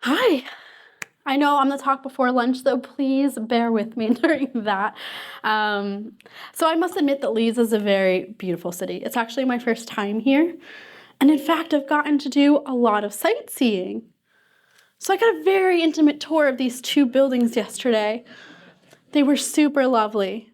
Hi. I know I'm the talk before lunch, so please bear with me during that. So I must admit that Leeds is a very beautiful city. It's actually my first time here. And in fact, I've gotten to do a lot of sightseeing. So I got a very intimate tour of these two buildings yesterday. They were super lovely.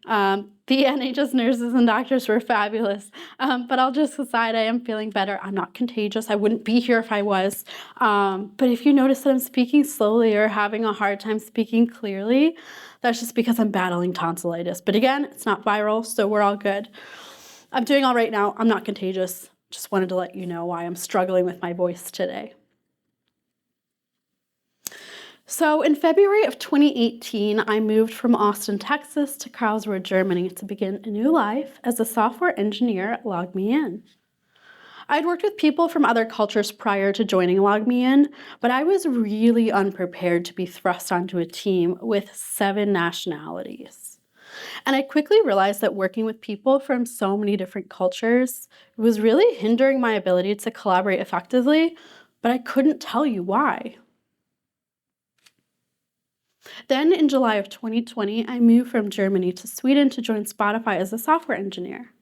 The NHS nurses and doctors were fabulous. But I'll just decide I am feeling better. I'm not contagious. I wouldn't be here if I was. But if you notice that I'm speaking slowly or having a hard time speaking clearly, that's just because I'm battling tonsillitis. But again, it's not viral, so we're all good. I'm doing all right now. I'm not contagious. Just wanted to let you know why I'm struggling with my voice today. So in February of 2018, I moved from Austin, Texas to Karlsruhe, Germany to begin a new life as a software engineer at LogMeIn. I'd worked with people from other cultures prior to joining LogMeIn, but I was really unprepared to be thrust onto a team with 7 nationalities. And I quickly realized that working with people from so many different cultures was really hindering my ability to collaborate effectively, but I couldn't tell you why. Then in July of 2020, I moved from Germany to Sweden to join Spotify as a software engineer.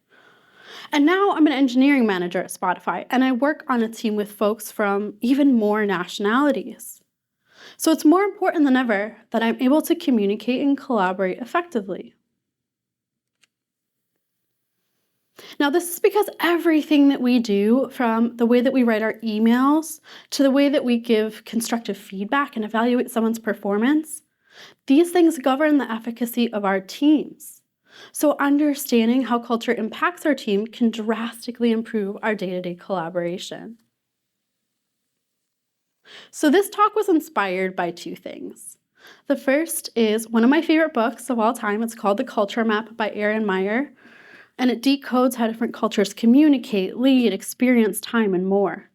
And now I'm an engineering manager at Spotify, and I work on a team with folks from even more nationalities. So it's more important than ever that I'm able to communicate and collaborate effectively. Now, this is because everything that we do, from the way that we write our emails to the way that we give constructive feedback and evaluate someone's performance, these things govern the efficacy of our teams. So understanding how culture impacts our team can drastically improve our day-to-day collaboration. So this talk was inspired by 2 things. The first is one of my favorite books of all time. It's called The Culture Map by Erin Meyer, and it decodes how different cultures communicate, lead, experience time, and more.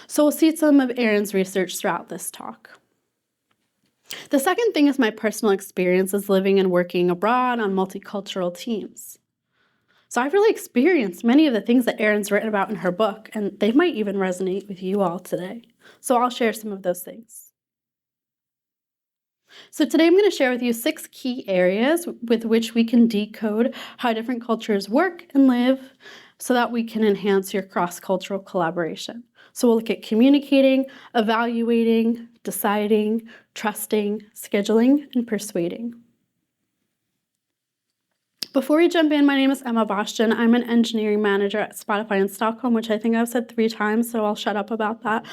So we'll see some of Erin's research throughout this talk. The second thing is my personal experiences living and working abroad on multicultural teams. So I've really experienced many of the things that Erin's written about in her book, and they might even resonate with you all today. So I'll share some of those things. So today I'm going to share with you 6 key areas with which we can decode how different cultures work and live so that we can enhance your cross-cultural collaboration. So we'll look at communicating, evaluating, deciding, trusting, scheduling, and persuading. Before we jump in, my name is Emma Bostian. I'm an engineering manager at Spotify in Stockholm, which I think I've said 3 times, so I'll shut up about that.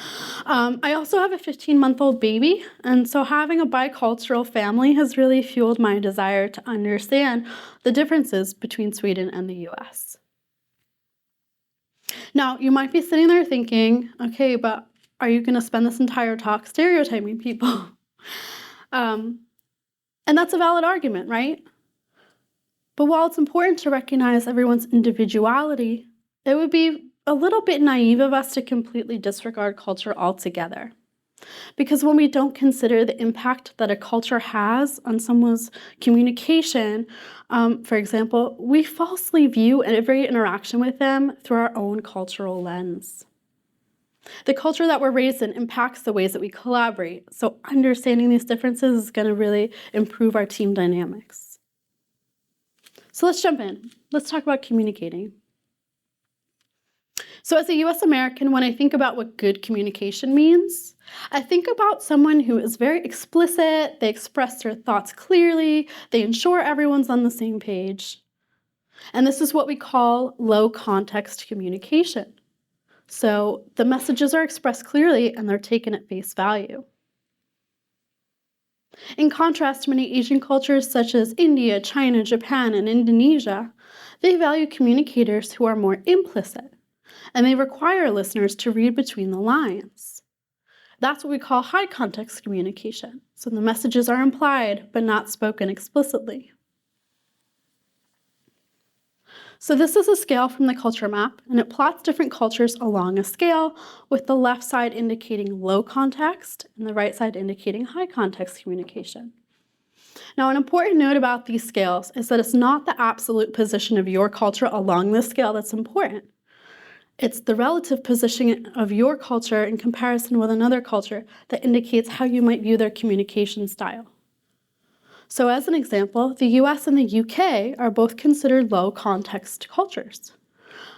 I also have a 15-month-old baby, and so having a bicultural family has really fueled my desire to understand the differences between Sweden and the US. Now, you might be sitting there thinking, okay, but are you going to spend this entire talk stereotyping people? And that's a valid argument, right? But while it's important to recognize everyone's individuality, it would be a little bit naive of us to completely disregard culture altogether. Because when we don't consider the impact that a culture has on someone's communication, for example, we falsely view every interaction with them through our own cultural lens. The culture that we're raised in impacts the ways that we collaborate, so understanding these differences is going to really improve our team dynamics. So let's jump in. Let's talk about communicating. So as a US American, when I think about what good communication means, I think about someone who is very explicit, they express their thoughts clearly, they ensure everyone's on the same page. And this is what we call low context communication. So the messages are expressed clearly and they're taken at face value. In contrast, many Asian cultures such as India, China, Japan, and Indonesia, they value communicators who are more implicit, and they require listeners to read between the lines. That's what we call high context communication. So the messages are implied, but not spoken explicitly. So this is a scale from the culture map, and it plots different cultures along a scale, with the left side indicating low context and the right side indicating high context communication. Now, an important note about these scales is that it's not the absolute position of your culture along this scale that's important. It's the relative positioning of your culture in comparison with another culture that indicates how you might view their communication style. So as an example, the US and the UK are both considered low context cultures.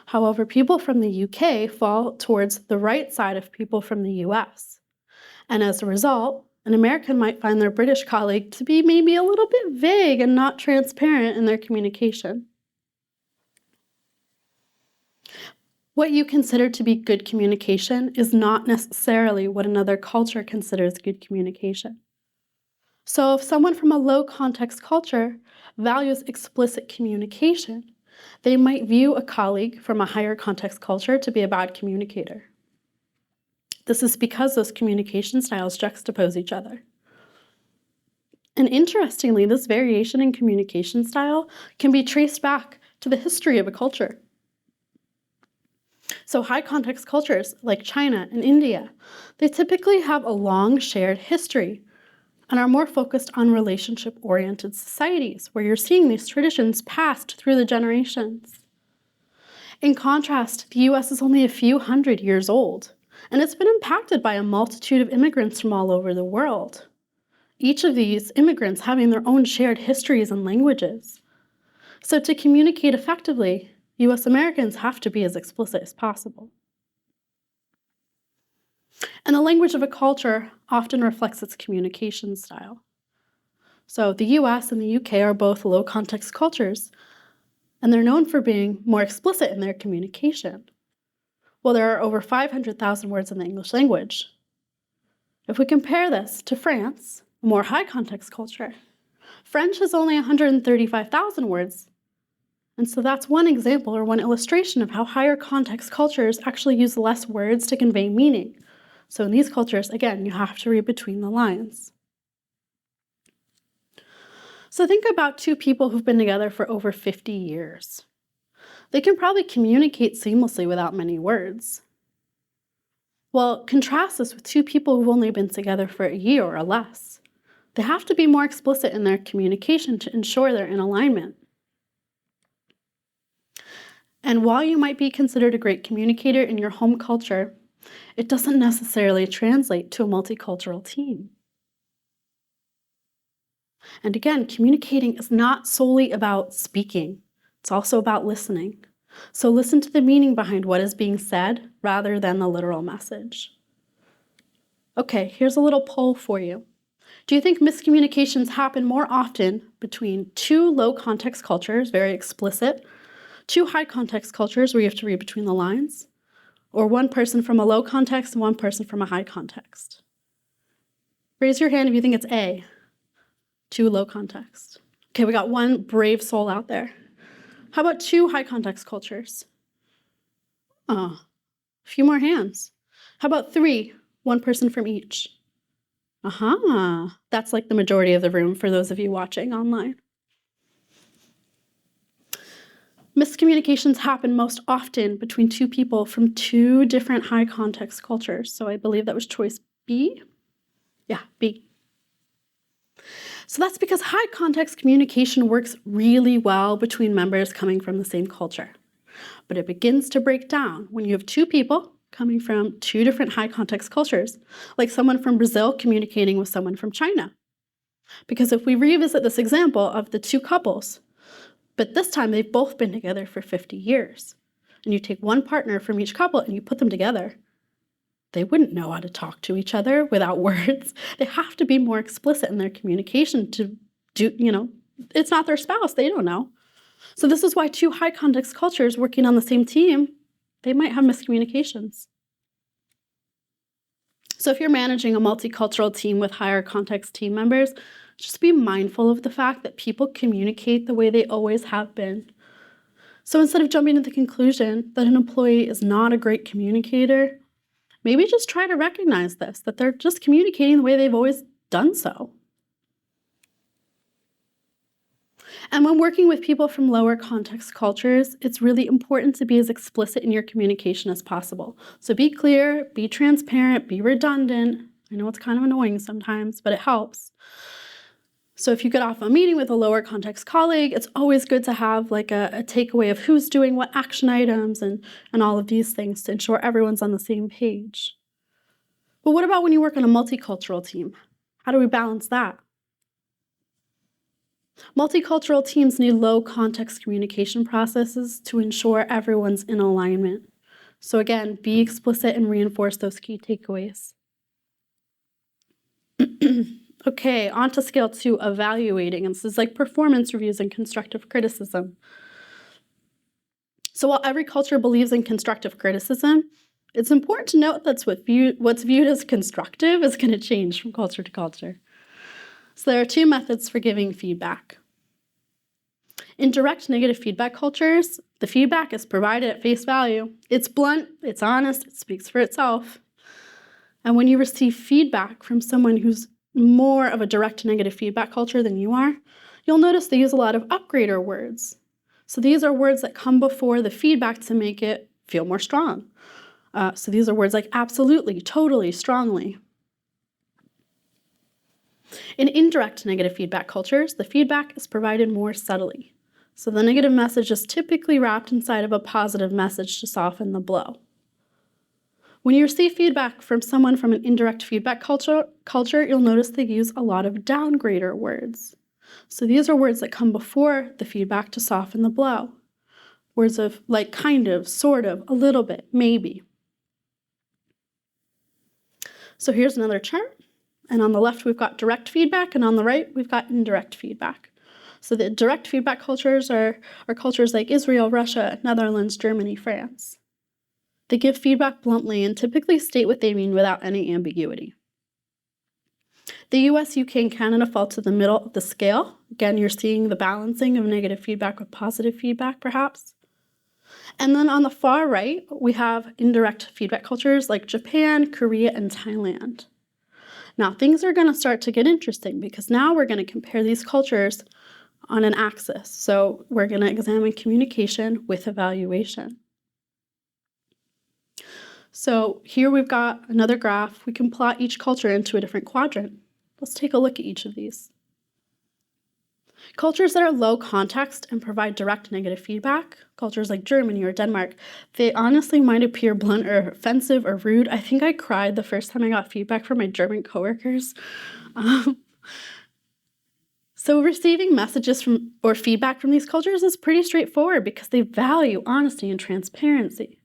However, people from the UK fall towards the right side of people from the US. And as a result, an American might find their British colleague to be maybe a little bit vague and not transparent in their communication. What you consider to be good communication is not necessarily what another culture considers good communication. So if someone from a low context culture values explicit communication, they might view a colleague from a higher context culture to be a bad communicator. This is because those communication styles juxtapose each other. And interestingly, this variation in communication style can be traced back to the history of a culture. So high context cultures like China and India, they typically have a long shared history and are more focused on relationship-oriented societies where you're seeing these traditions passed through the generations. In contrast, the US is only a few hundred years old, and it's been impacted by a multitude of immigrants from all over the world. Each of these immigrants having their own shared histories and languages. So to communicate effectively, US Americans have to be as explicit as possible. And the language of a culture often reflects its communication style. So the US and the UK are both low context cultures, and they're known for being more explicit in their communication. Well, there are over 500,000 words in the English language. If we compare this to France, a more high context culture, French has only 135,000 words. And so that's one example or one illustration of how higher context cultures actually use less words to convey meaning. So in these cultures, again, you have to read between the lines. So think about two people who've been together for over 50 years. They can probably communicate seamlessly without many words. Well, contrast this with two people who've only been together for a year or less. They have to be more explicit in their communication to ensure they're in alignment. And while you might be considered a great communicator in your home culture, it doesn't necessarily translate to a multicultural team. And again, communicating is not solely about speaking. It's also about listening. So listen to the meaning behind what is being said rather than the literal message. Okay, here's a little poll for you. Do you think miscommunications happen more often between two low context cultures, very explicit, two high context cultures where you have to read between the lines, or one person from a low context and one person from a high context? Raise your hand if you think it's A, two low context. Okay, we got one brave soul out there. How about two high context cultures? A few more hands. How about three, one person from each? That's like the majority of the room for those of you watching online. Miscommunications happen most often between two people from two different high context cultures. So I believe that was choice B. Yeah, B. So that's because high context communication works really well between members coming from the same culture. But it begins to break down when you have two people coming from two different high context cultures, like someone from Brazil communicating with someone from China. Because if we revisit this example of the two couples, but this time they've both been together for 50 years, and you take one partner from each couple and you put them together, they wouldn't know how to talk to each other without words. They have to be more explicit in their communication to do, it's not their spouse, they don't know. So this is why two high context cultures working on the same team, they might have miscommunications. So if you're managing a multicultural team with higher context team members, just be mindful of the fact that people communicate the way they always have been. So instead of jumping to the conclusion that an employee is not a great communicator, maybe just try to recognize this, that they're just communicating the way they've always done so. And when working with people from lower context cultures, it's really important to be as explicit in your communication as possible. So be clear, be transparent, be redundant. I know it's kind of annoying sometimes, but it helps. So if you get off a meeting with a lower context colleague, it's always good to have like a takeaway of who's doing what action items and all of these things to ensure everyone's on the same page. But what about when you work on a multicultural team? How do we balance that? Multicultural teams need low context communication processes to ensure everyone's in alignment. So again, be explicit and reinforce those key takeaways. Okay, on to scale 2, evaluating. And this is like performance reviews and constructive criticism. So while every culture believes in constructive criticism, it's important to note that what's viewed as constructive is going to change from culture to culture. So there are 2 methods for giving feedback. In direct negative feedback cultures, the feedback is provided at face value. It's blunt, it's honest, it speaks for itself. And when you receive feedback from someone who's more of a direct negative feedback culture than you are, you'll notice they use a lot of upgrader words. So these are words that come before the feedback to make it feel more strong. So these are words like absolutely, totally, strongly. In indirect negative feedback cultures, the feedback is provided more subtly. So the negative message is typically wrapped inside of a positive message to soften the blow. When you receive feedback from someone from an indirect feedback culture, you'll notice they use a lot of downgrader words. So these are words that come before the feedback to soften the blow. Words of like kind of, sort of, a little bit, maybe. So here's another chart. And on the left, we've got direct feedback, and on the right, we've got indirect feedback. So the direct feedback cultures are cultures like Israel, Russia, Netherlands, Germany, France. They give feedback bluntly and typically state what they mean without any ambiguity. The US, UK, and Canada fall to the middle of the scale. Again, you're seeing the balancing of negative feedback with positive feedback, perhaps. And then on the far right, we have indirect feedback cultures like Japan, Korea, and Thailand. Now, things are going to start to get interesting because now we're going to compare these cultures on an axis. So we're going to examine communication with evaluation. So here we've got another graph. We can plot each culture into a different quadrant. Let's take a look at each of these. Cultures that are low context and provide direct negative feedback, cultures like Germany or Denmark, they honestly might appear blunt or offensive or rude. I think I cried the first time I got feedback from my German coworkers. So receiving messages from or feedback from these cultures is pretty straightforward because they value honesty and transparency.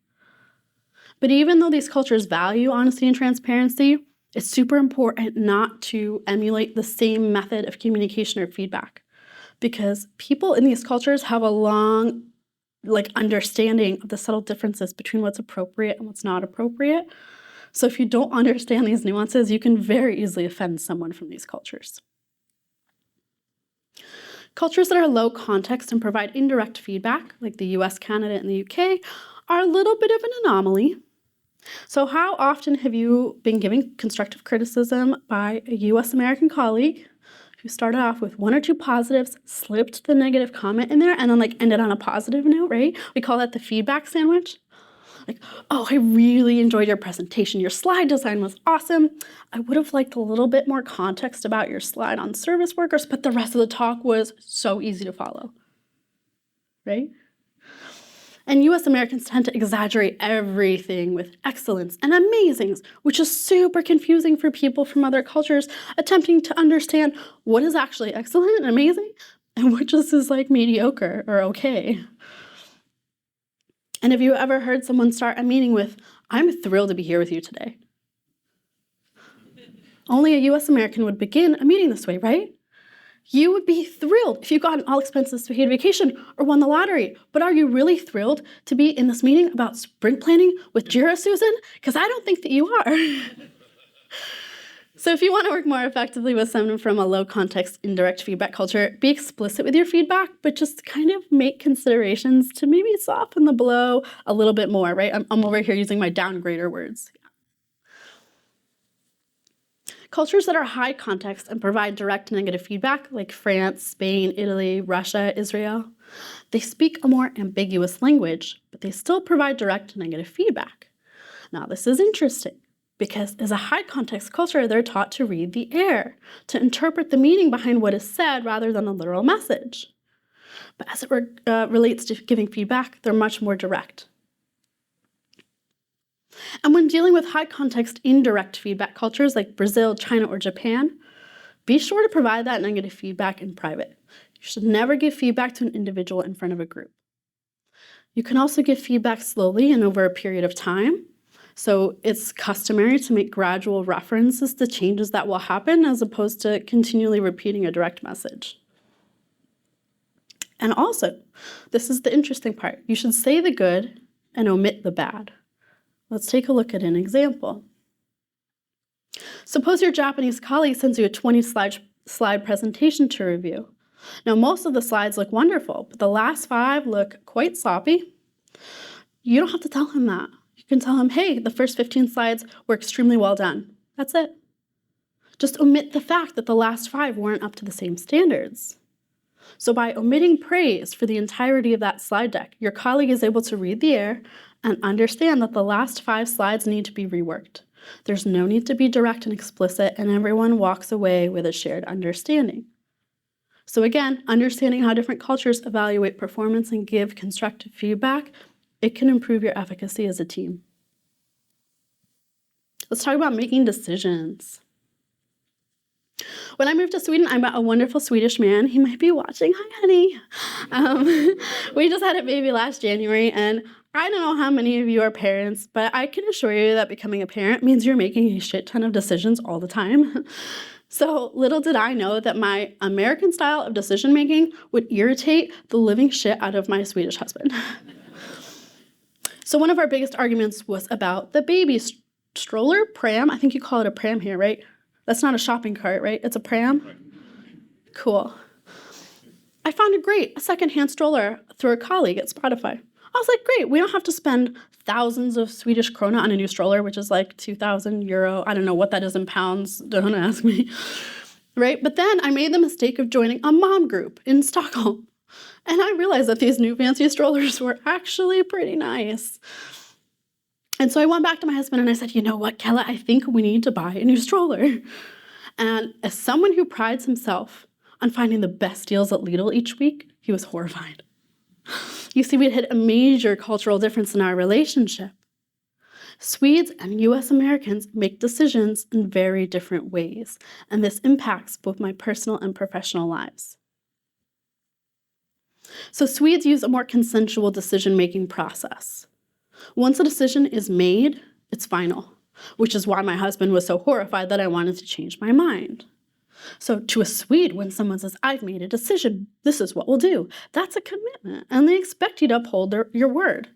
But even though these cultures value honesty and transparency, it's super important not to emulate the same method of communication or feedback, because people in these cultures have a long understanding of the subtle differences between what's appropriate and what's not appropriate. So if you don't understand these nuances, you can very easily offend someone from these cultures. Cultures that are low context and provide indirect feedback, like the US, Canada, and the UK, are a little bit of an anomaly. So how often have you been giving constructive criticism by a US American colleague who started off with 1 or 2 positives, slipped the negative comment in there, and then ended on a positive note, right? We call that the feedback sandwich. Oh, I really enjoyed your presentation. Your slide design was awesome. I would have liked a little bit more context about your slide on service workers, but the rest of the talk was so easy to follow, right? And US Americans tend to exaggerate everything with excellence and amazings, which is super confusing for people from other cultures attempting to understand what is actually excellent and amazing and what just is mediocre or okay. And have you ever heard someone start a meeting with, "I'm thrilled to be here with you today"? Only a US American would begin a meeting this way, right? You would be thrilled if you got an all-expenses paid vacation or won the lottery. But are you really thrilled to be in this meeting about sprint planning with Jira, Susan? Because I don't think that you are. So if you want to work more effectively with someone from a low-context, indirect feedback culture, be explicit with your feedback, but just kind of make considerations to maybe soften the blow a little bit more, right? I'm over here using my downgrader words. Cultures that are high context and provide direct negative feedback, like France, Spain, Italy, Russia, Israel, they speak a more ambiguous language, but they still provide direct negative feedback. Now, this is interesting Because as a high context culture, they're taught to read the air, to interpret the meaning behind what is said rather than a literal message. But as it relates to giving feedback, they're much more direct. And when dealing with high context indirect feedback cultures like Brazil, China, or Japan, be sure to provide that negative feedback in private. You should never give feedback to an individual in front of a group. You can also give feedback slowly and over a period of time. So it's customary to make gradual references to changes that will happen as opposed to continually repeating a direct message. And also, this is the interesting part. You should say the good and omit the bad. Let's take a look at an example. Suppose your Japanese colleague sends you a 20-slide presentation to review. Now, most of the slides look wonderful, but the last 5 look quite sloppy. You don't have to tell him that. You can tell him, hey, the first 15 slides were extremely well done. That's it. Just omit the fact that the last 5 weren't up to the same standards. So by omitting praise for the entirety of that slide deck, your colleague is able to read the air and understand that the last 5 slides need to be reworked. There's no need to be direct and explicit, and everyone walks away with a shared understanding. So again, understanding how different cultures evaluate performance and give constructive feedback, it can improve your efficacy as a team. Let's talk about making decisions. When I moved to Sweden, I met a wonderful Swedish man. He might be watching. Hi, honey. We just had a baby last January, and I don't know how many of you are parents, but I can assure you that becoming a parent means you're making a shit ton of decisions all the time. So little did I know that my American style of decision-making would irritate the living shit out of my Swedish husband. So one of our biggest arguments was about the baby stroller, pram. I think you call it a pram here, right? That's not a shopping cart, right? It's a pram? Cool. I found a secondhand stroller through a colleague at Spotify. I was like, great, we don't have to spend thousands of Swedish krona on a new stroller, which is like 2,000 euro. I don't know what that is in pounds. Don't ask me. Right? But then I made the mistake of joining a mom group in Stockholm. And I realized that these new fancy strollers were actually pretty nice. And so I went back to my husband and I said, you know what, Kella, I think we need to buy a new stroller. And as someone who prides himself on finding the best deals at Lidl each week, he was horrified. You see, we'd hit a major cultural difference in our relationship. Swedes and US Americans make decisions in very different ways, and this impacts both my personal and professional lives. So Swedes use a more consensual decision-making process. Once a decision is made, it's final, which is why my husband was so horrified that I wanted to change my mind. So to a Swede, when someone says, I've made a decision, this is what we'll do, that's a commitment, and they expect you to uphold your word.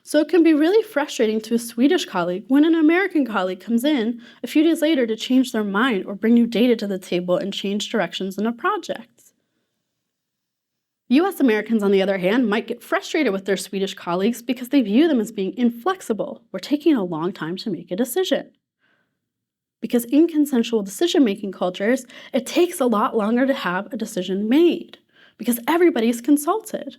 So it can be really frustrating to a Swedish colleague when an American colleague comes in a few days later to change their mind or bring new data to the table and change directions in a project. US Americans, on the other hand, might get frustrated with their Swedish colleagues because they view them as being inflexible or taking a long time to make a decision. Because in consensual decision-making cultures, it takes a lot longer to have a decision made because everybody's consulted.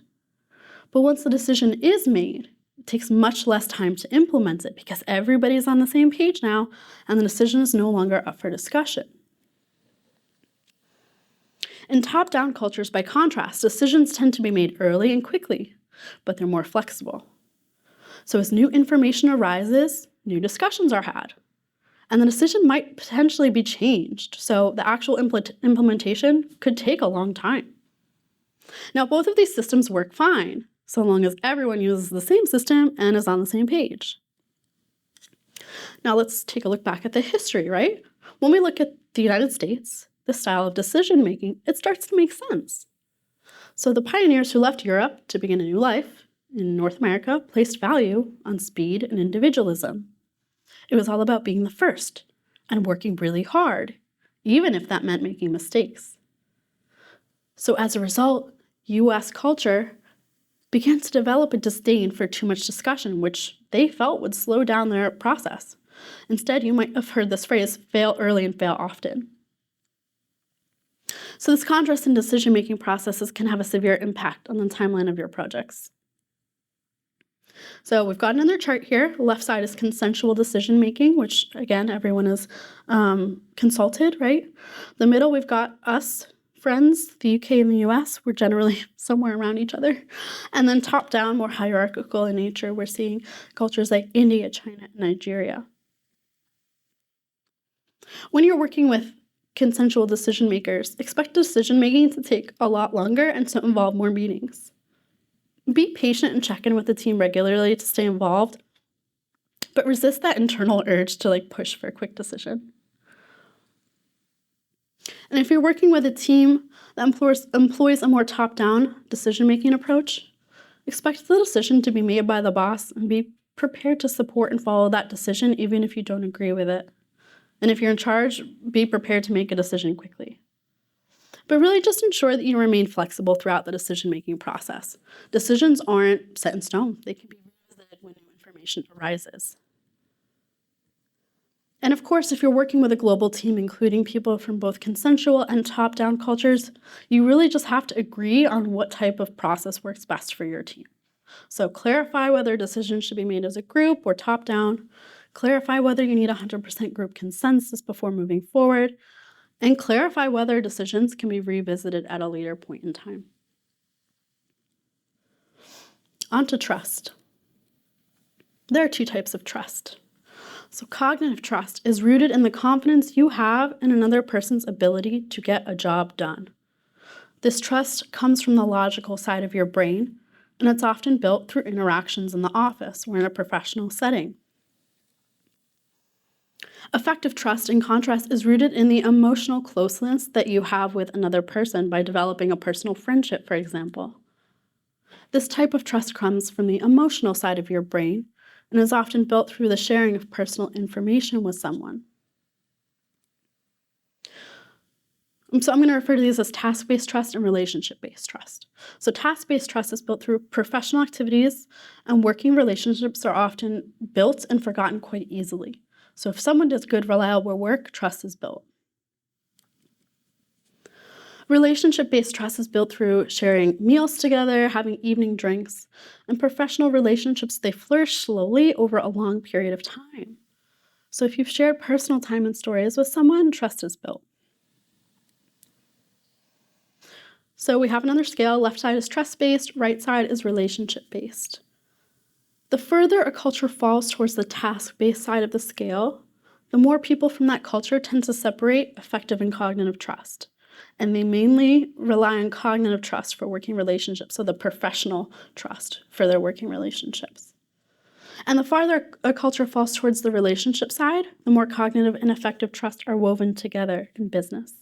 But once the decision is made, it takes much less time to implement it because everybody's on the same page now and the decision is no longer up for discussion. In top-down cultures, by contrast, decisions tend to be made early and quickly, but they're more flexible. So as new information arises, new discussions are had, and the decision might potentially be changed, so the actual implementation could take a long time. Now, both of these systems work fine, so long as everyone uses the same system and is on the same page. Now let's take a look back at the history, right? When we look at the United States, the style of decision-making, it starts to make sense. So the pioneers who left Europe to begin a new life in North America placed value on speed and individualism. It was all about being the first and working really hard, even if that meant making mistakes. So as a result, US culture began to develop a disdain for too much discussion, which they felt would slow down their process. Instead, you might have heard this phrase, fail early and fail often. So this contrast in decision-making processes can have a severe impact on the timeline of your projects. So we've got another chart here. Left side is consensual decision making, which again, everyone is consulted, right? The middle, we've got us, friends, the UK and the US. We're generally somewhere around each other. And then top down, more hierarchical in nature, we're seeing cultures like India, China, and Nigeria. When you're working with consensual decision makers, expect decision making to take a lot longer and to involve more meetings. Be patient and check in with the team regularly to stay involved, but resist that internal urge to push for a quick decision. And if you're working with a team that employs a more top-down decision-making approach, expect the decision to be made by the boss and be prepared to support and follow that decision even if you don't agree with it. And if you're in charge, be prepared to make a decision quickly. But really just ensure that you remain flexible throughout the decision-making process. Decisions aren't set in stone. They can be revisited when new information arises. And of course, if you're working with a global team, including people from both consensual and top-down cultures, you really just have to agree on what type of process works best for your team. So clarify whether decisions should be made as a group or top-down. Clarify whether you need 100% group consensus before moving forward. And clarify whether decisions can be revisited at a later point in time. On to trust. There are two types of trust. So cognitive trust is rooted in the confidence you have in another person's ability to get a job done. This trust comes from the logical side of your brain, and it's often built through interactions in the office or in a professional setting. Affective trust, in contrast, is rooted in the emotional closeness that you have with another person by developing a personal friendship, for example. This type of trust comes from the emotional side of your brain and is often built through the sharing of personal information with someone. So I'm going to refer to these as task-based trust and relationship-based trust. So task-based trust is built through professional activities, and working relationships are often built and forgotten quite easily. So if someone does good, reliable work, trust is built. Relationship-based trust is built through sharing meals together, having evening drinks, and professional relationships, they flourish slowly over a long period of time. So if you've shared personal time and stories with someone, trust is built. So we have another scale. Left side is trust-based, right side is relationship-based. The further a culture falls towards the task-based side of the scale, the more people from that culture tend to separate affective and cognitive trust. And they mainly rely on cognitive trust for working relationships, so the professional trust for their working relationships. And the farther a culture falls towards the relationship side, the more cognitive and affective trust are woven together in business.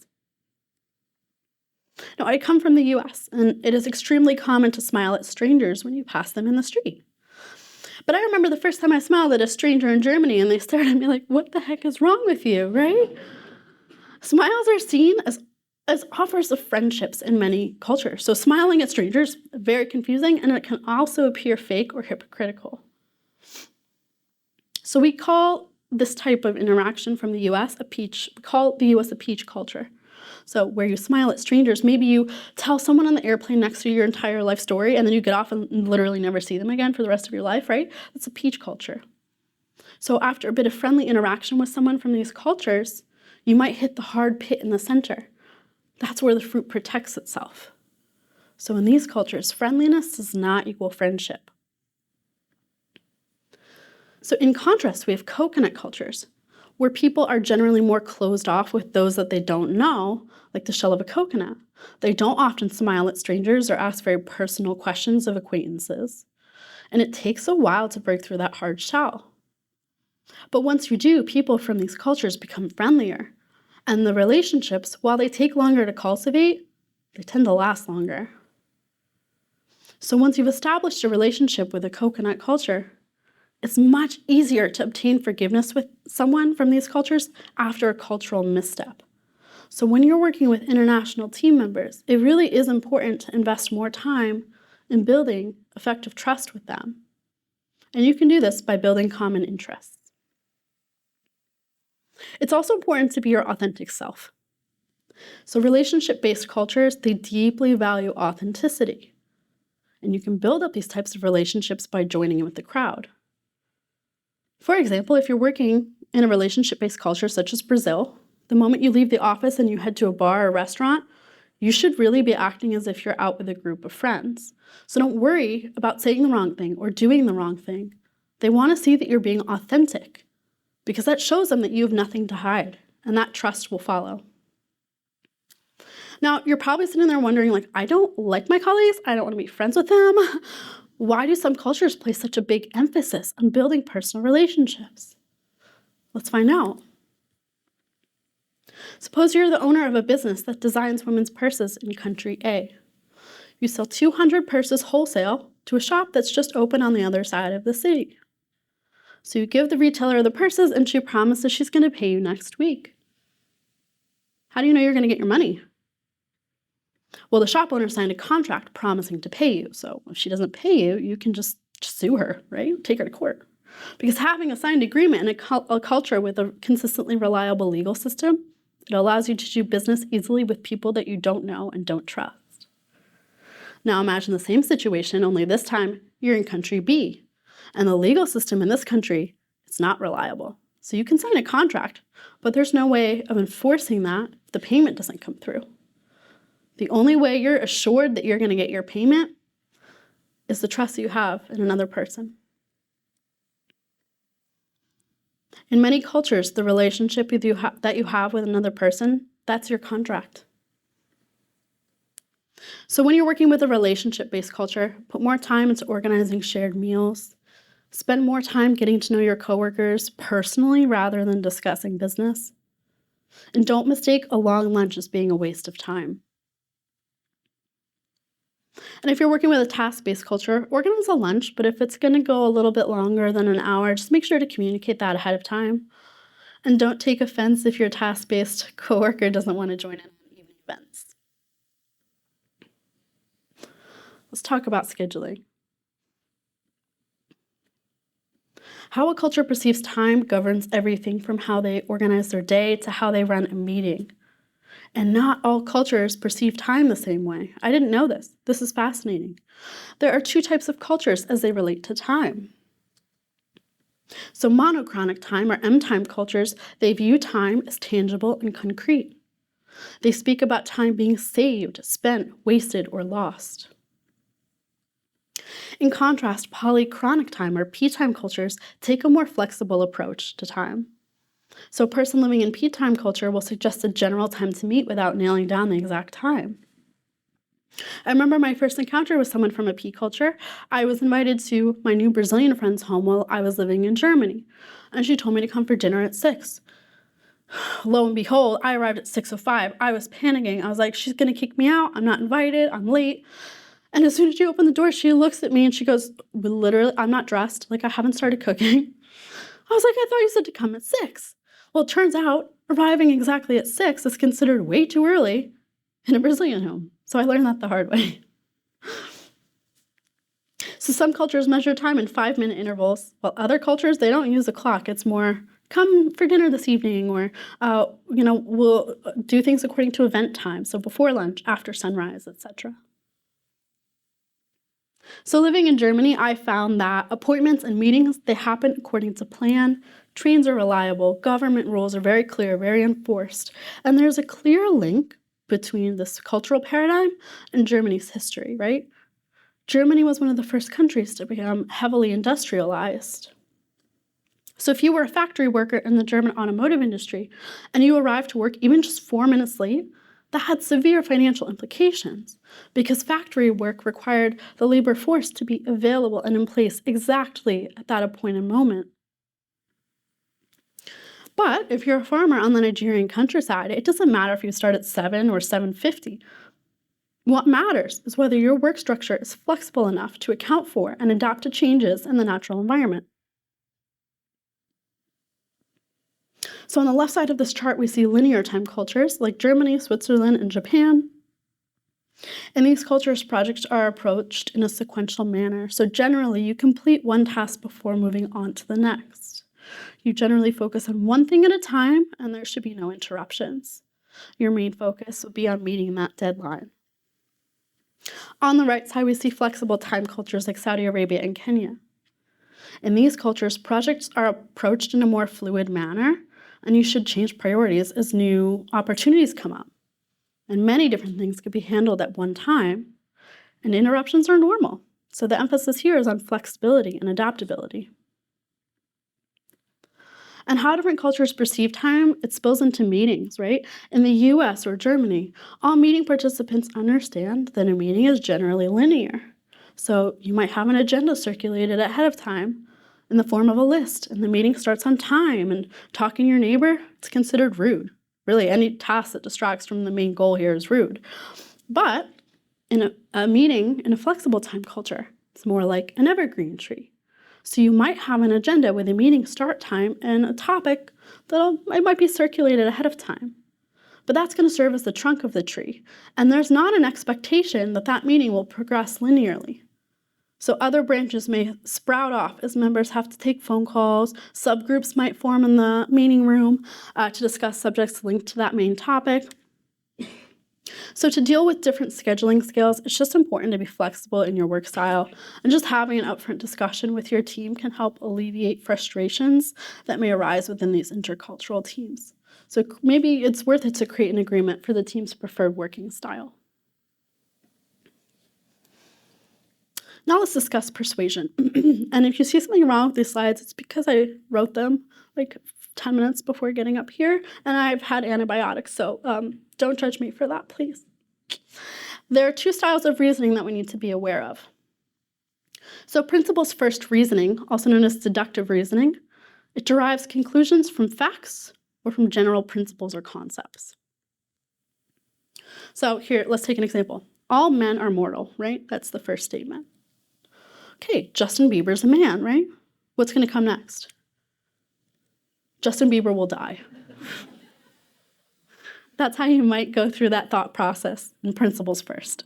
Now, I come from the US, and it is extremely common to smile at strangers when you pass them in the street. But I remember the first time I smiled at a stranger in Germany, and they stared at me like, what the heck is wrong with you, right? Smiles are seen as offers of friendships in many cultures. So smiling at strangers, very confusing, and it can also appear fake or hypocritical. So we call this type of interaction from the US we call the US a peach culture. So where you smile at strangers, maybe you tell someone on the airplane next to you your entire life story, and then you get off and literally never see them again for the rest of your life, right? That's a peach culture. So after a bit of friendly interaction with someone from these cultures, you might hit the hard pit in the center. That's where the fruit protects itself. So in these cultures, friendliness does not equal friendship. So in contrast, we have coconut cultures, where people are generally more closed off with those that they don't know, like the shell of a coconut. They don't often smile at strangers or ask very personal questions of acquaintances. And it takes a while to break through that hard shell. But once you do, people from these cultures become friendlier. And the relationships, while they take longer to cultivate, they tend to last longer. So once you've established a relationship with a coconut culture, it's much easier to obtain forgiveness with someone from these cultures after a cultural misstep. So when you're working with international team members, it really is important to invest more time in building effective trust with them. And you can do this by building common interests. It's also important to be your authentic self. So relationship-based cultures, they deeply value authenticity. And you can build up these types of relationships by joining in with the crowd. For example, if you're working in a relationship-based culture such as Brazil, the moment you leave the office and you head to a bar or restaurant, you should really be acting as if you're out with a group of friends. So don't worry about saying the wrong thing or doing the wrong thing. They want to see that you're being authentic because that shows them that you have nothing to hide, and that trust will follow. Now, you're probably sitting there wondering, like, I don't like my colleagues. I don't want to be friends with them. Why do some cultures place such a big emphasis on building personal relationships? Let's find out. Suppose you're the owner of a business that designs women's purses in country A. You sell 200 purses wholesale to a shop that's just open on the other side of the city. So you give the retailer the purses and she promises she's going to pay you next week. How do you know you're going to get your money? Well, the shop owner signed a contract promising to pay you. So if she doesn't pay you, you can just sue her, right? Take her to court. Because having a signed agreement in a culture with a consistently reliable legal system, it allows you to do business easily with people that you don't know and don't trust. Now imagine the same situation, only this time you're in country B. And the legal system in this country, it's not reliable. So you can sign a contract, but there's no way of enforcing that if the payment doesn't come through. The only way you're assured that you're going to get your payment is the trust that you have in another person. In many cultures, the relationship that you have with another person, that's your contract. So when you're working with a relationship-based culture, put more time into organizing shared meals. Spend more time getting to know your coworkers personally rather than discussing business. And don't mistake a long lunch as being a waste of time. And if you're working with a task-based culture, organize a lunch, but if it's going to go a little bit longer than an hour, just make sure to communicate that ahead of time. And don't take offense if your task-based coworker doesn't want to join in on evening events. Let's talk about scheduling. How a culture perceives time governs everything from how they organize their day to how they run a meeting. And not all cultures perceive time the same way. I didn't know this. This is fascinating. There are two types of cultures as they relate to time. So monochronic time, or M-time cultures, they view time as tangible and concrete. They speak about time being saved, spent, wasted, or lost. In contrast, polychronic time, or P-time cultures, take a more flexible approach to time. So a person living in P-time culture will suggest a general time to meet without nailing down the exact time. I remember my first encounter with someone from a P culture. I was invited to my new Brazilian friend's home while I was living in Germany, and she told me to come for dinner at 6. Lo and behold, I arrived at 6:05. I was panicking. I was like, she's going to kick me out. I'm not invited. I'm late. And as soon as she opened the door, she looks at me and she goes, literally, I'm not dressed. Like, I haven't started cooking. I was like, I thought you said to come at 6. Well, it turns out arriving exactly at 6 is considered way too early in a Brazilian home. So I learned that the hard way. So some cultures measure time in 5-minute intervals, while other cultures, they don't use a clock. It's more, come for dinner this evening, or, we'll do things according to event time. So before lunch, after sunrise, etc. So living in Germany, I found that appointments and meetings, they happen according to plan. Trains are reliable. Government rules are very clear, very enforced. And there's a clear link between this cultural paradigm and Germany's history, right? Germany was one of the first countries to become heavily industrialized. So if you were a factory worker in the German automotive industry and you arrived to work even just 4 minutes late, that had severe financial implications because factory work required the labor force to be available and in place exactly at that appointed moment. But if you're a farmer on the Nigerian countryside, it doesn't matter if you start at 7 or 7:50. What matters is whether your work structure is flexible enough to account for and adapt to changes in the natural environment. So on the left side of this chart, we see linear time cultures like Germany, Switzerland, and Japan. In these cultures, projects are approached in a sequential manner. So generally, you complete one task before moving on to the next. You generally focus on one thing at a time, and there should be no interruptions. Your main focus would be on meeting that deadline. On the right side, we see flexible time cultures like Saudi Arabia and Kenya. In these cultures, projects are approached in a more fluid manner, and you should change priorities as new opportunities come up. And many different things could be handled at one time, and interruptions are normal. So the emphasis here is on flexibility and adaptability. And how different cultures perceive time, it spills into meetings, right? In the US or Germany, all meeting participants understand that a meeting is generally linear. So you might have an agenda circulated ahead of time in the form of a list, and the meeting starts on time, and talking to your neighbor, it's considered rude. Really, any task that distracts from the main goal here is rude. But in a meeting in a flexible time culture, it's more like an evergreen tree. So you might have an agenda with a meeting start time and a topic that might be circulated ahead of time. But that's going to serve as the trunk of the tree, and there's not an expectation that that meeting will progress linearly. So other branches may sprout off as members have to take phone calls. Subgroups might form in the meeting room to discuss subjects linked to that main topic. So to deal with different scheduling scales, it's just important to be flexible in your work style, and just having an upfront discussion with your team can help alleviate frustrations that may arise within these intercultural teams. So maybe it's worth it to create an agreement for the team's preferred working style. Now let's discuss persuasion. And if you see something wrong with these slides, it's because I wrote them like 10 minutes before getting up here, and I've had antibiotics, so don't judge me for that, please. There are two styles of reasoning that we need to be aware of. So principles first reasoning, also known as deductive reasoning, it derives conclusions from facts or from general principles or concepts. So here, let's take an example. All men are mortal, right? That's the first statement. Okay, Justin Bieber's a man, right? What's going to come next? Justin Bieber will die. That's how you might go through that thought process in principles first.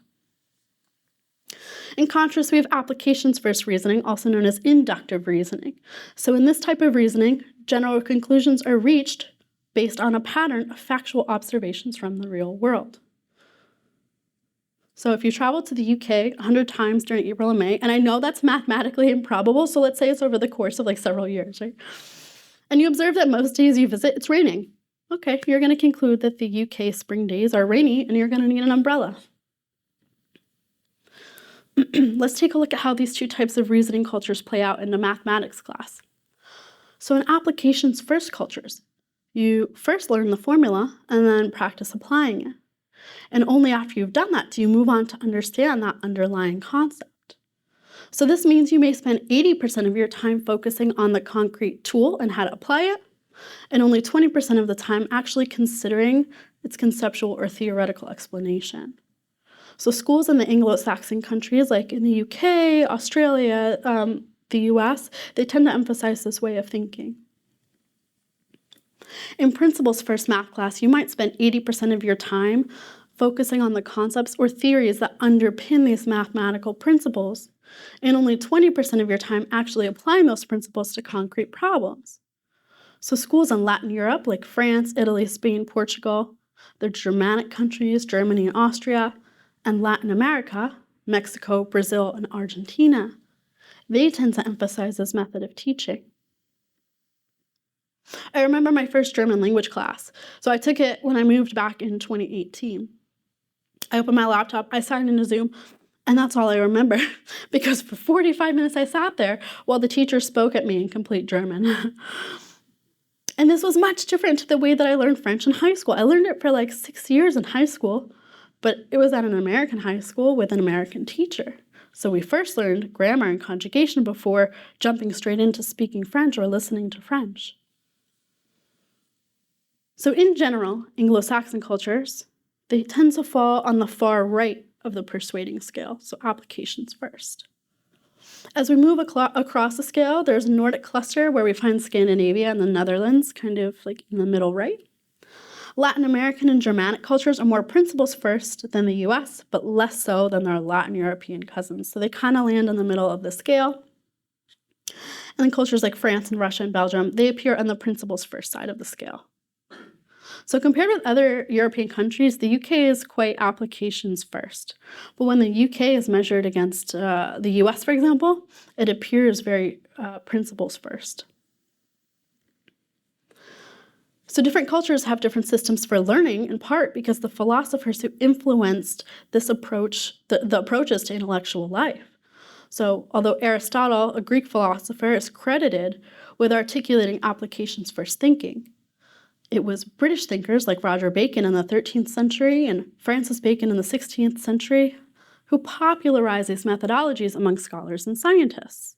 In contrast, we have applications first reasoning, also known as inductive reasoning. So in this type of reasoning, general conclusions are reached based on a pattern of factual observations from the real world. So if you travel to the UK 100 times during April and May, and I know that's mathematically improbable, so let's say it's over the course of like several years, right? And you observe that most days you visit, it's raining. Okay, you're going to conclude that the UK spring days are rainy and you're going to need an umbrella. Let's take a look at how these two types of reasoning cultures play out in a mathematics class. So in applications first cultures, you first learn the formula and then practice applying it. And only after you've done that do you move on to understand that underlying concept. So this means you may spend 80% of your time focusing on the concrete tool and how to apply it, and only 20% of the time actually considering its conceptual or theoretical explanation. So schools in the Anglo-Saxon countries, like in the UK, Australia, the US, they tend to emphasize this way of thinking. In principles first math class, you might spend 80% of your time focusing on the concepts or theories that underpin these mathematical principles, and only 20% of your time actually applying those principles to concrete problems. So schools in Latin Europe, like France, Italy, Spain, Portugal, the Germanic countries, Germany and Austria, and Latin America, Mexico, Brazil, and Argentina, they tend to emphasize this method of teaching. I remember my first German language class. So I took it when I moved back in 2018. I opened my laptop, I signed into Zoom, and that's all I remember, because for 45 minutes I sat there while the teacher spoke at me in complete German. And this was much different to the way that I learned French in high school. I learned it for like 6 years in high school, but it was at an American high school with an American teacher. So we first learned grammar and conjugation before jumping straight into speaking French or listening to French. So in general, Anglo-Saxon cultures, they tend to fall on the far right of the persuading scale, so applications first. As we move across the scale, there's a Nordic cluster where we find Scandinavia and the Netherlands, kind of like in the middle right. Latin American and Germanic cultures are more principles first than the US, but less so than their Latin European cousins. So they kind of land in the middle of the scale. And then cultures like France and Russia and Belgium, they appear on the principles first side of the scale. So compared with other European countries, the UK is quite applications first. But when the UK is measured against the US, for example, it appears very principles first. So different cultures have different systems for learning, in part because the philosophers who influenced this approach, the approaches to intellectual life. So although Aristotle, a Greek philosopher, is credited with articulating applications-first thinking, it was British thinkers like Roger Bacon in the 13th century and Francis Bacon in the 16th century who popularized these methodologies among scholars and scientists.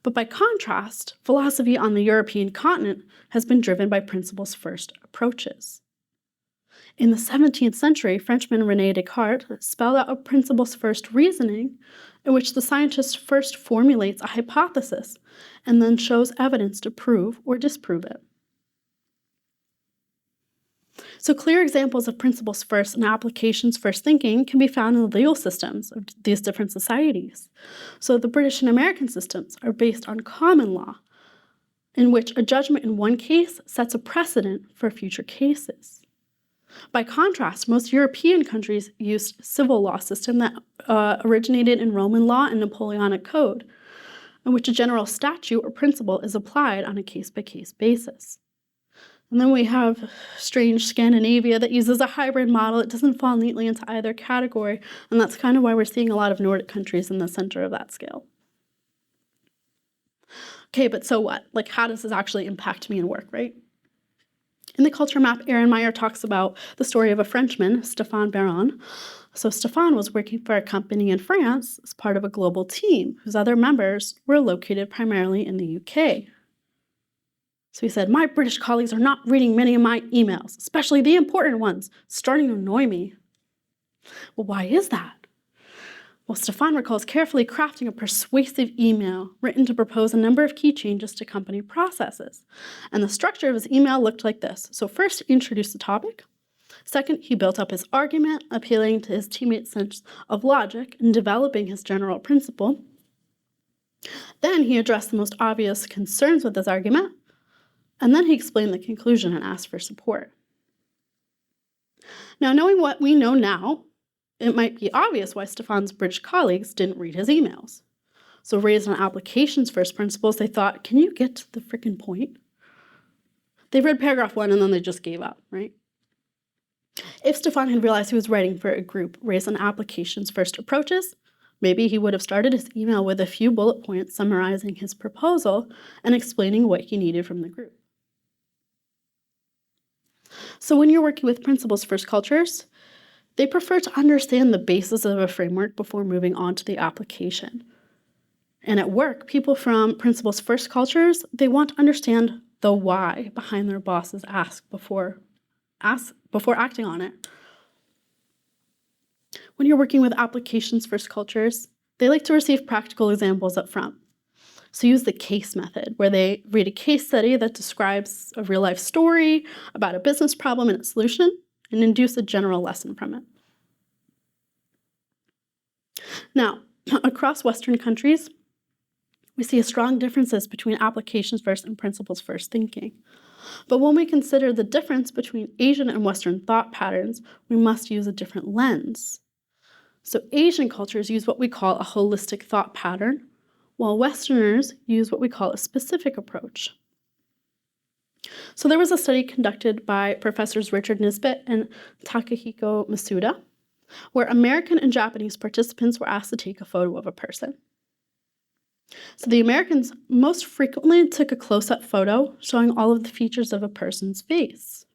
But by contrast, philosophy on the European continent has been driven by principles-first approaches. In the 17th century, Frenchman René Descartes spelled out a principles-first reasoning in which the scientist first formulates a hypothesis and then shows evidence to prove or disprove it. So clear examples of principles-first and applications-first thinking can be found in the legal systems of these different societies. So the British and American systems are based on common law, in which a judgment in one case sets a precedent for future cases. By contrast, most European countries used civil law system that originated in Roman law and Napoleonic Code, in which a general statute or principle is applied on a case-by-case basis. And then we have strange Scandinavia that uses a hybrid model. It doesn't fall neatly into either category, and that's kind of why we're seeing a lot of Nordic countries in the center of that scale. Okay, but so what? Like, how does this actually impact me in work, right? In the culture map, Aaron Meyer talks about the story of a Frenchman, Stéphane Baron. So Stéphane was working for a company in France as part of a global team whose other members were located primarily in the UK. So he said, "My British colleagues are not reading many of my emails, especially the important ones, starting to annoy me." Well, why is that? Well, Stéphane recalls carefully crafting a persuasive email written to propose a number of key changes to company processes. And the structure of his email looked like this. So first, he introduced the topic. Second, he built up his argument, appealing to his teammates' sense of logic and developing his general principle. Then he addressed the most obvious concerns with his argument. And then he explained the conclusion and asked for support. Now, knowing what we know now, it might be obvious why Stéphane's British colleagues didn't read his emails. So raised on applications-first principles, they thought, can you get to the freaking point? They read paragraph 1 and then they just gave up, right? If Stéphane had realized he was writing for a group raised on applications-first approaches, maybe he would have started his email with a few bullet points summarizing his proposal and explaining what he needed from the group. So when you're working with principles-first cultures, they prefer to understand the basis of a framework before moving on to the application. And at work, people from principles-first cultures, they want to understand the why behind their boss's ask before acting on it. When you're working with applications-first cultures, they like to receive practical examples up front. So use the case method, where they read a case study that describes a real-life story about a business problem and its solution, and induce a general lesson from it. Now, across Western countries, we see strong differences between applications-first and principles-first thinking. But when we consider the difference between Asian and Western thought patterns, we must use a different lens. So Asian cultures use what we call a holistic thought pattern, while Westerners use what we call a specific approach. So there was a study conducted by Professors Richard Nisbet and Takahiko Masuda, where American and Japanese participants were asked to take a photo of a person. So the Americans most frequently took a close-up photo showing all of the features of a person's face.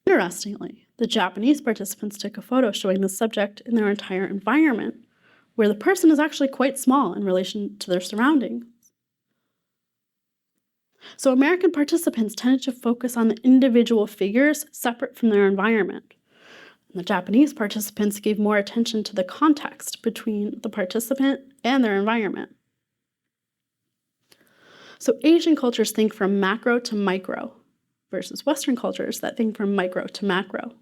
Interestingly, the Japanese participants took a photo showing the subject in their entire environment, where the person is actually quite small in relation to their surroundings. So American participants tended to focus on the individual figures separate from their environment. And the Japanese participants gave more attention to the context between the participant and their environment. So Asian cultures think from macro to micro, versus Western cultures that think from micro to macro.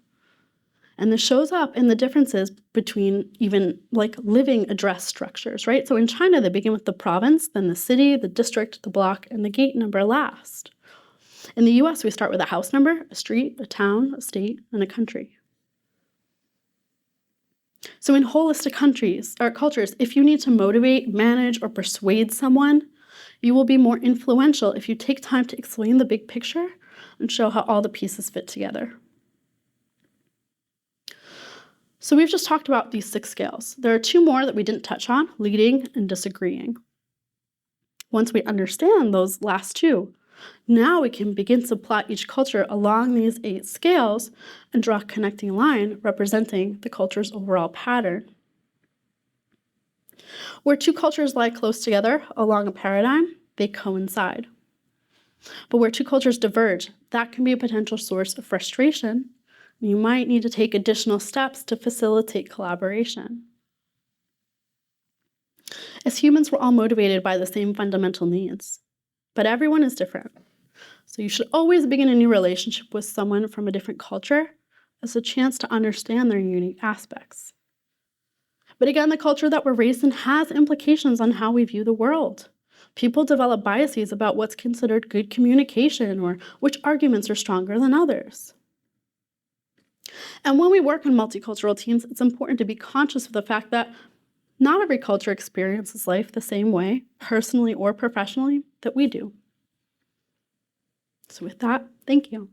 And this shows up in the differences between even like living address structures, right? So in China, they begin with the province, then the city, the district, the block, and the gate number last. In the US, we start with a house number, a street, a town, a state, and a country. So in holistic countries or cultures, if you need to motivate, manage, or persuade someone, you will be more influential if you take time to explain the big picture and show how all the pieces fit together. So we've just talked about these 6 scales. There are 2 more that we didn't touch on, leading and disagreeing. Once we understand those last 2, now we can begin to plot each culture along these 8 scales and draw a connecting line representing the culture's overall pattern. Where 2 cultures lie close together along a paradigm, they coincide. But where 2 cultures diverge, that can be a potential source of frustration. You might need to take additional steps to facilitate collaboration. As humans, we're all motivated by the same fundamental needs, but everyone is different. So you should always begin a new relationship with someone from a different culture as a chance to understand their unique aspects. But again, the culture that we're raised in has implications on how we view the world. People develop biases about what's considered good communication or which arguments are stronger than others. And when we work on multicultural teams, it's important to be conscious of the fact that not every culture experiences life the same way, personally or professionally, that we do. So with that, thank you.